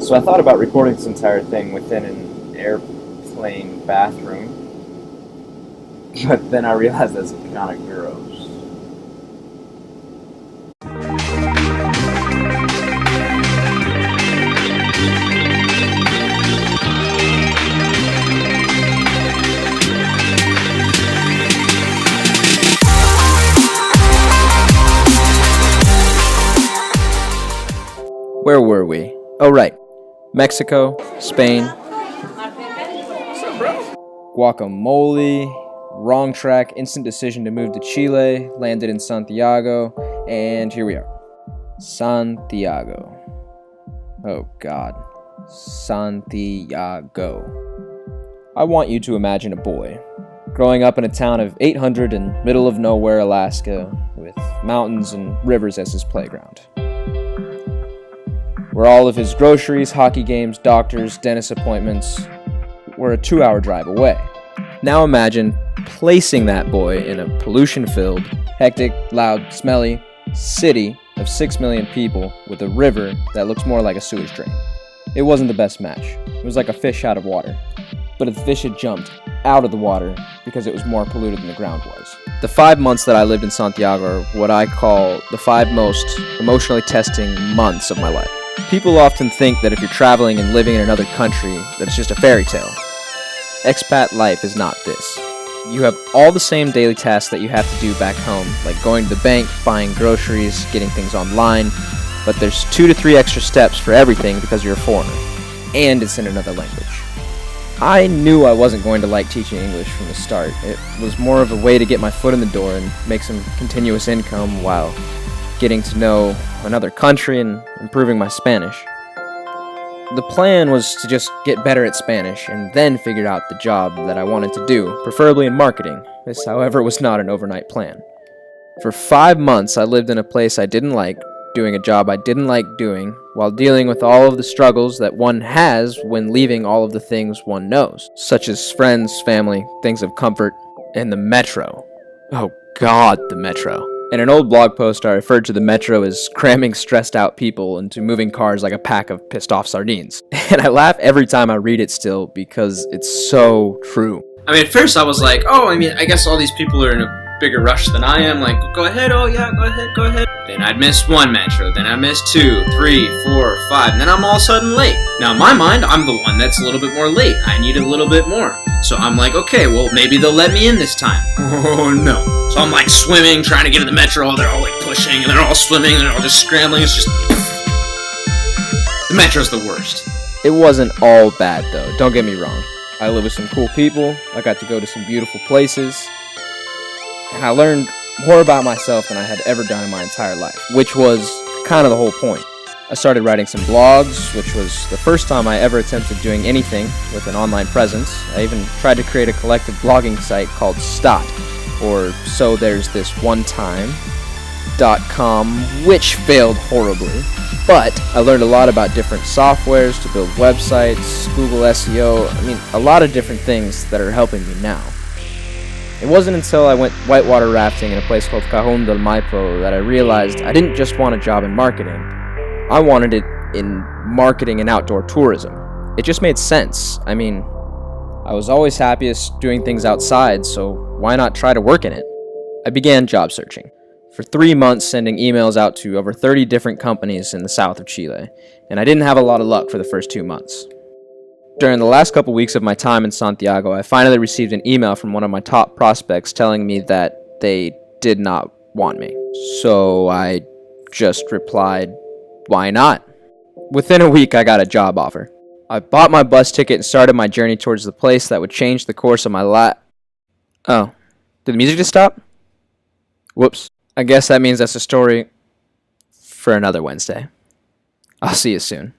So I thought about recording this entire thing within an airplane bathroom, but then I realized that's kind of gross. Where were we? Oh, right. Mexico, Spain. Guacamole. Wrong track. Instant decision to move to Chile. Landed in Santiago. And here we are. Santiago. Oh, God. Santiago. I want you to imagine a boy growing up in a town of 800 in middle of nowhere, Alaska, with mountains and rivers as his playground, where all of his groceries, hockey games, doctors, dentist appointments were a 2-hour drive away. Now imagine placing that boy in a pollution-filled, hectic, loud, smelly city of 6 million people with a river that looks more like a sewage drain. It wasn't the best match. It was like a fish out of water. But the fish had jumped out of the water because it was more polluted than the ground was. The 5 months that I lived in Santiago are what I call the 5 most emotionally testing months of my life. People often think that if you're traveling and living in another country, that it's just a fairy tale. Expat life is not this. You have all the same daily tasks that you have to do back home, like going to the bank, buying groceries, getting things online, but there's 2 to 3 extra steps for everything because you're a foreigner, and it's in another language. I knew I wasn't going to like teaching English from the start. It was more of a way to get my foot in the door and make some continuous income while getting to know another country and improving my Spanish. The plan was to just get better at Spanish and then figure out the job that I wanted to do, preferably in marketing. This, however, was not an overnight plan. For 5 months, I lived in a place I didn't like, doing a job I didn't like doing, while dealing with all of the struggles that one has when leaving all of the things one knows, such as friends, family, things of comfort, and the metro. Oh God, the metro. In an old blog post, I referred to the metro as cramming stressed out people into moving cars like a pack of pissed off sardines. And I laugh every time I read it still because it's so true. I mean, at first I was like, I guess all these people are in a bigger rush than I am. Like, go ahead, go ahead. Then I'd miss 1 metro, then I miss 2, 3, 4, 5, and then I'm all of a sudden late. Now, in my mind, I'm the one that's a little bit more late. I need a little bit more. So I'm like, okay, well, maybe they'll let me in this time. Oh, no. So I'm like swimming, trying to get in the metro. They're all like pushing, and they're all swimming, and they're all just scrambling. It's just... The metro's the worst. It wasn't all bad, though. Don't get me wrong. I live with some cool people. I got to go to some beautiful places. And I learned more about myself than I had ever done in my entire life, which was kind of the whole point. I started writing some blogs, which was the first time I ever attempted doing anything with an online presence. I even tried to create a collective blogging site called Stot, or So There's This One Time.com, which failed horribly. But I learned a lot about different softwares to build websites, Google SEO, a lot of different things that are helping me now. It wasn't until I went whitewater rafting in a place called Cajon del Maipo that I realized I didn't just want a job in marketing. I wanted it in marketing and outdoor tourism. It just made sense. I was always happiest doing things outside, so why not try to work in it? I began job searching. For 3 months, sending emails out to over 30 different companies in the south of Chile, and I didn't have a lot of luck for the first 2 months. During the last couple weeks of my time in Santiago, I finally received an email from one of my top prospects telling me that they did not want me. So I just replied, why not? Within a week, I got a job offer. I bought my bus ticket and started my journey towards the place that would change the course of my life. Oh, did the music just stop? Whoops. I guess that means that's a story for another Wednesday. I'll see you soon.